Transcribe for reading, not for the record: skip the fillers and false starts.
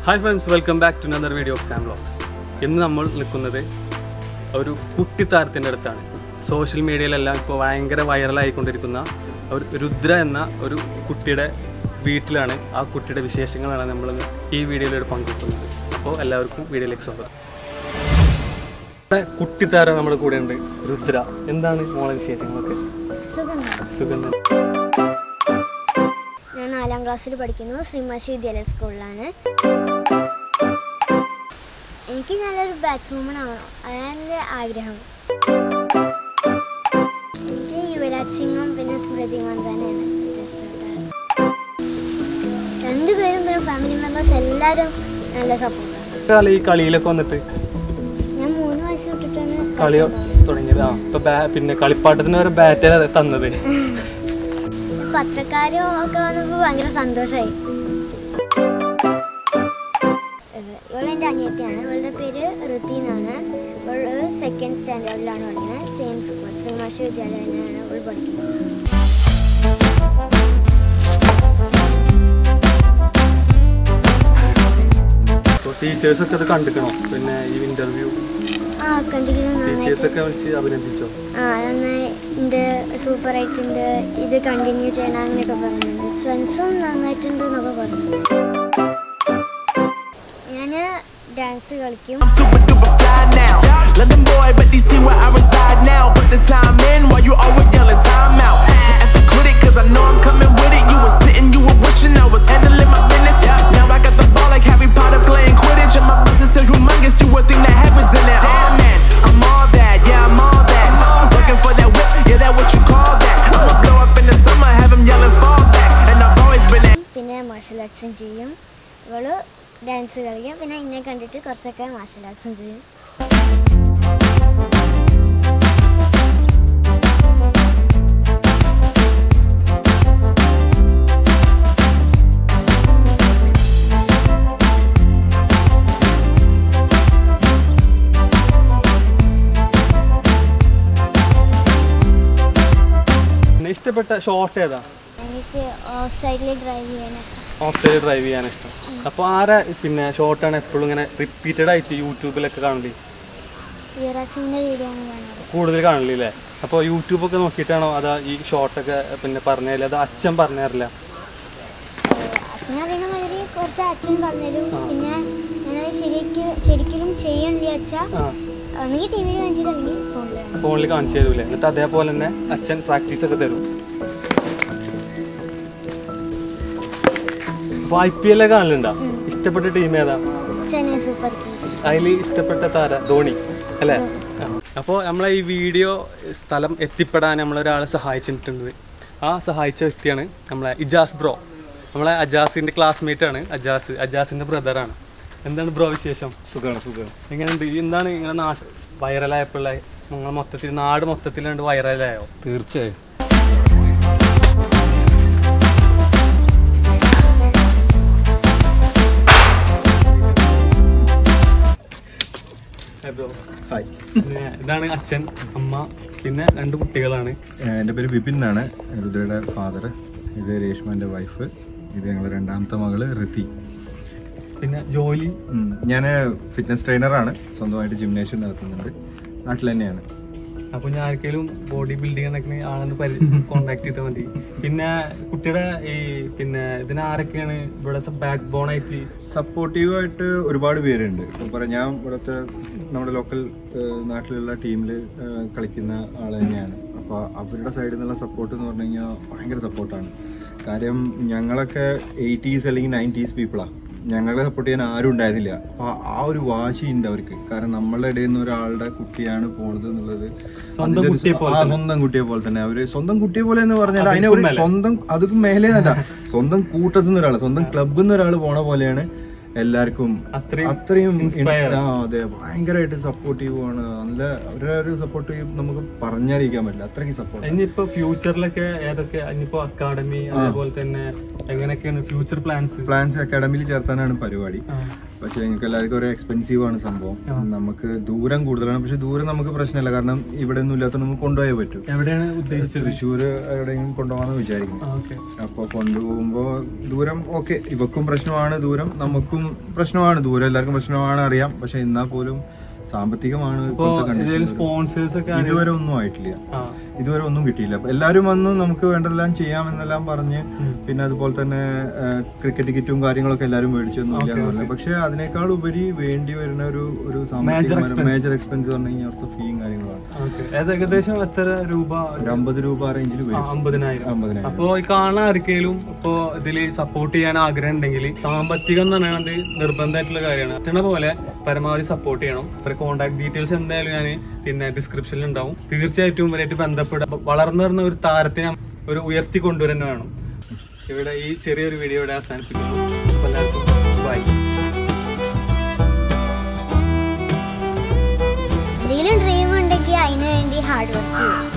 Hi friends, welcome back to another video of Sam Vlogs. ഇന്ന് നമ്മൾ നിൽക്കുന്നത് ഒരു കുട്ടിത്താരത്തിൻ്റെ അടുത്താണ്. സോഷ്യൽ മീഡിയയിലെല്ലാം ഇപ്പോൾ ഭയങ്കര വൈറലായിക്കൊണ്ടിരിക്കുന്ന ഒരു രുദ്ര എന്ന ഒരു കുട്ടിയുടെ വീട്ടിലാണ്. ആ കുട്ടിയുടെ വിശേഷങ്ങളാണ് നമ്മൾ ഈ വീഡിയോയിലൂടെ പങ്കുവെക്കുന്നത്. അപ്പോൾ എല്ലാവർക്കും വീഡിയോയിലേക്ക് സ്വാഗതം. കുട്ടിത്താരം നമ്മുടെ കൂടെ ഉണ്ട്, രുദ്ര. എന്താണ് മോളെ വിശേഷങ്ങളൊക്കെ? സുഖം. ഞാൻ 4ാം ക്ലാസ്സിൽ പഠിക്കുന്നു. ശ്രീമാശി വിദ്യാലയ സ്കൂളിലാണ്. എനിക്ക് നല്ലൊരു ബാറ്റ്സ്വുമൺ ആവണം, അതാണ് എൻ്റെ ആഗ്രഹം. എനിക്ക് യുവരാജ് സിംഗും പിന്നെ സ്മൃതി മന്ദാനയാണ് രണ്ടുപേരും. പിന്നെ ഫാമിലി മെമ്പേഴ്സ് എല്ലാവരും നല്ല സപ്പോർട്ടാണ്. ഈ കളിയിലൊക്കെ വന്നിട്ട് ഞാൻ 3 വയസ്സ് തൊട്ടിട്ടാണ് കളി തുടങ്ങിയത്. ഇപ്പൊ പിന്നെ കളിപ്പാട്ടത്തിന് ഒരു ബാറ്റ് തന്നത്. പത്രക്കാരും ഒക്കെ വന്നപ്പോൾ ഭയങ്കര സന്തോഷമായി. ഇവളെൻ്റെ അനിയത്തിയാണ്. ഇവളുടെ പേര് ഋതി എന്നാണ്. ഇവൾ 2nd സ്റ്റാൻഡേർഡിലാണ് പഠിക്കുന്നത്. സെയിം സ്കൂൾ ശ്രീമാശി വിദ്യാലയത്തിലാണ് ഇവൾ പഠിക്കുന്നത്. ടീച്ചേഴ്സൊക്കെ അത് കണ്ടിക്കണോ? പിന്നെ ഈ ഇന്റർവ്യൂ ടീച്ചേഴ്സൊക്കെ വിളിച്ച് അഭിനന്ദിച്ചോ? നന്നായി ഉണ്ട്, സൂപ്പറായിട്ടുണ്ട്, ഇത് കണ്ടിന്യൂ ചെയ്യണം അങ്ങനെയൊക്കെ പറഞ്ഞിട്ടുണ്ട്. ഫ്രണ്ട്സും നന്നായിട്ടുണ്ട് എന്നൊക്കെ പറഞ്ഞു. ഞാൻ ഡാൻസ് കളിക്കും. പിന്നെ മാർഷൽ ആർട്സും ചെയ്യും. ഇവള് ഡാൻസ് കളിക്കും. പിന്നെ എന്നെ കണ്ടിട്ട് കുറച്ചൊക്കെ മാർഷൽ ആർട്സും ചെയ്യും. ഇഷ്ടപ്പെട്ട ഷോട്ട് ഏതാ? എനിക്ക് ഓഫ് സൈഡിൽ ഡ്രൈവ് ചെയ്യാൻ ഇഷ്ടം. അപ്പോൾ ആരാ പിന്നെ ഷോട്ടാണ് എപ്പോഴും ഇങ്ങനെ റിപ്പീറ്റഡ് ആയിട്ട് യൂട്യൂബിലൊക്കെ കാണില്ലേ? കൂടുതൽ കാണില്ലേ? അപ്പോൾ യൂട്യൂബൊക്കെ നോക്കിയിട്ടാണോ അതാ ഈ ഷോട്ടൊക്കെ പിന്നെ പറഞ്ഞാൽ അത് അച്ഛൻ പറഞ്ഞു തരില്ല? അച്ഛൻ അറിയണ മാതിരി കുറച്ച് അച്ഛൻ പറഞ്ഞുതരും. പിന്നെ ഞാൻ ശരിക്കും ചെയ്യണില്ല അച്ഛാ, ഒന്നെങ്കിൽ ടി വിയിൽ കാണിച്ചിട്ടുണ്ടെങ്കിൽ ഫോണിൽ കാണിച്ചു തരൂലേ? എന്നിട്ട് അതേപോലെ തന്നെ അച്ഛൻ പ്രാക്ടീസ് ഒക്കെ തരും. അപ്പോൾ IPL കാണലുണ്ടോ? ഇഷ്ടപ്പെട്ട ടീം ഏതാ? Chennai super Kings. അതിൽ ഇഷ്ടപ്പെട്ട താര ധോണി അല്ലേ? അപ്പോൾ നമ്മളെ ഈ വീഡിയോ സ്ഥലം എത്തിപ്പെടാൻ നമ്മളൊരാളെ സഹായിച്ചിട്ടുണ്ട്. ആ സഹായിച്ച വ്യക്തിയാണ് നമ്മളെ ഇജാസ് ബ്രോ. നമ്മളെ അജാസിൻ്റെ ക്ലാസ്മേറ്റാണ്. അജാസിൻ്റെ ബ്രദറാണ്. എന്താണ് ബ്രോ വിശേഷം? സുഖമാണ്. എങ്ങനെയുണ്ട്? എന്താണ് ഇങ്ങനെ വൈറലായപ്പോഴേ നിങ്ങൾ മൊത്തത്തിൽ നാട് മൊത്തത്തിലുണ്ട് വൈറലായോ? തീർച്ചയായും. ഇതാണ് അച്ഛൻ, അമ്മ, പിന്നെ 2 കുട്ടികളാണ്. എൻ്റെ പേര് വിപിൻ എന്നാണ്, രുദ്രയുടെ ഫാദർ. ഇത് രേഷ്മൻ്റെ വൈഫ്. ഇത് ഞങ്ങളുടെ 2ാമത്തെ മകള് ഋതി. പിന്നെ ജോലി? ഞാൻ ഫിറ്റ്നസ് ട്രെയിനറാണ്. സ്വന്തമായിട്ട് ജിംനേഷ്യം നടത്തുന്നുണ്ട്. നാട്ടിൽ തന്നെയാണ്. അപ്പോൾ ഞാൻ ആർക്കെങ്കിലും ബോഡി ബിൽഡിംഗ് എന്നൊക്കെ ആണെന്ന് കോണ്ടാക്ട് ചെയ്താൽ മതി. പിന്നെ കുട്ടിയുടെ ഈ പിന്നെ ഇതിനാരൊക്കെയാണ് ഇവിടെ ബാക്ക് ബോൺ ആയിട്ട് സപ്പോർട്ടീവായിട്ട്? ഒരുപാട് പേരുണ്ട്. ഇപ്പോൾ പറയാം, ഞാൻ ഇവിടുത്തെ നമ്മുടെ ലോക്കൽ നാട്ടിലുള്ള ടീമിൽ കളിക്കുന്ന ആൾ തന്നെയാണ്. അപ്പോൾ അവരുടെ സൈഡിൽ നിന്നുള്ള സപ്പോർട്ട് എന്ന് പറഞ്ഞു കഴിഞ്ഞാൽ ഭയങ്കര സപ്പോർട്ടാണ്. കാര്യം ഞങ്ങളൊക്കെ 80s അല്ലെങ്കിൽ 90s പീപ്പിളാണ്. ഞങ്ങളെ സപ്പോർട്ട് ചെയ്യാൻ ആരും ഉണ്ടായിരുന്നില്ല. അപ്പോൾ ആ ഒരു വാശിയുണ്ട് അവർക്ക്. കാരണം നമ്മളുടെ ഇടയിൽ നിന്ന് ഒരാളുടെ കുട്ടിയാണ് പോണത് എന്നുള്ളത് സ്വന്തം കുട്ടിയെ പോലെ തന്നെ. അവര് സ്വന്തം കുട്ടിയെ പോലെ എന്ന് പറഞ്ഞാൽ അതിനെ ഒരു സ്വന്തം അതും മേലെ നല്ല സ്വന്തം കൂട്ടത്തിൽ നിന്ന് ഒരാൾ, സ്വന്തം ക്ലബിൽ നിന്ന് ഒരാൾ പോണ പോലെയാണ് എല്ലാവർക്കും. അത്രയും അതെ, ഭയങ്കരമായിട്ട് സപ്പോർട്ടീവ് ആണ്. നല്ല ഒരു സപ്പോർട്ടീവ് നമുക്ക് പറഞ്ഞറിയിക്കാൻ പറ്റില്ല, അത്രയ്ക്ക് സപ്പോർട്ട്. ഇനിയിപ്പോ ഫ്യൂച്ചറിലൊക്കെ ഏതൊക്കെ ഇനിയിപ്പോ അക്കാഡമി അതേപോലെ തന്നെ എങ്ങനെയൊക്കെയാണ് ഫ്യൂച്ചർ പ്ലാൻസ്? അക്കാഡമിയിൽ ചേർത്താനാണ് പരിപാടി. പക്ഷെ നിങ്ങൾക്ക് എല്ലാവർക്കും ഒരു എക്സ്പെൻസീവ് ആണ് സംഭവം. നമുക്ക് ദൂരം കൂടുതലാണ്, പക്ഷെ ദൂരം നമുക്ക് പ്രശ്നമില്ല, കാരണം ഇവിടെ ഒന്നും ഇല്ലാത്ത നമുക്ക് കൊണ്ടുപോയേ പറ്റൂ. എവിടെയാണ് ഉദ്ദേശിച്ചത്? തൃശ്ശൂർ എവിടെയെങ്കിലും കൊണ്ടുപോകാന്ന് വിചാരിക്കും. അപ്പോൾ കൊണ്ടുപോകുമ്പോൾ ദൂരം ഓക്കെ, ഇവക്കും പ്രശ്നമാണ് ദൂരം, നമുക്കും പ്രശ്നമാണ് ദൂരം, എല്ലാവർക്കും പ്രശ്നമാണ് അറിയാം. പക്ഷെ എന്നാൽ പോലും സാമ്പത്തികമാണ് ഇതുവരെ ഒന്നും ആയിട്ടില്ല, ഇതുവരെ ഒന്നും കിട്ടിയില്ല. എല്ലാവരും വന്നു നമുക്ക് വേണ്ടതെല്ലാം ചെയ്യാമെന്നെല്ലാം പറഞ്ഞ്, പിന്നെ അതുപോലെ തന്നെ ക്രിക്കറ്റ് കിറ്റും കാര്യങ്ങളൊക്കെ എല്ലാവരും മേടിച്ചൊന്നുമില്ല എന്നല്ല. പക്ഷെ അതിനേക്കാൾ ഉപരി വേണ്ടി വരുന്ന ഒരു സാമ്പത്തിക മേജർ എക്സ്പെൻസ് പറഞ്ഞു കഴിഞ്ഞാൽ അവർക്ക് ഫീയും കാര്യങ്ങളാണ്. ഏകദേശം എത്ര രൂപ? ഒരു 50 രൂപ റേഞ്ചിൽ വരും. 50,000. അപ്പൊ ഈ കാണാൻ ആർക്കെങ്കിലും ഇപ്പൊ ഇതില് സപ്പോർട്ട് ചെയ്യാൻ ആഗ്രഹം ഉണ്ടെങ്കിൽ സാമ്പത്തികം എന്ന് പറയുന്നത് നിർബന്ധമായിട്ടുള്ള കാര്യമാണ്. പറ്റുന്ന പോലെ പരമാവധി സപ്പോർട്ട് ചെയ്യണം. കോൺടാക്ട് ഡീറ്റെയിൽസ് എന്തായാലും ഞാൻ പിന്നെ ഡിസ്ക്രിപ്ഷനിൽ ഉണ്ടാവും. തീർച്ചയായിട്ടും ഇവരായിട്ട് ബന്ധപ്പെടാം. വളർന്നു വരുന്ന ഒരു താരത്തിനെ ഒരു ഉയർത്തി കൊണ്ടുവരുന്ന വേണം. ഇവിടെ ഈ ചെറിയൊരു വീഡിയോ ഇവിടെ അവസാനിപ്പിക്കുന്നു. എല്ലാവർക്കും ബൈ. എന്തെങ്കിലും ഡ്രീം ഉണ്ടെങ്കിൽ അതിനു വേണ്ടി ഹാർഡ് വർക്ക് ചെയ്യും.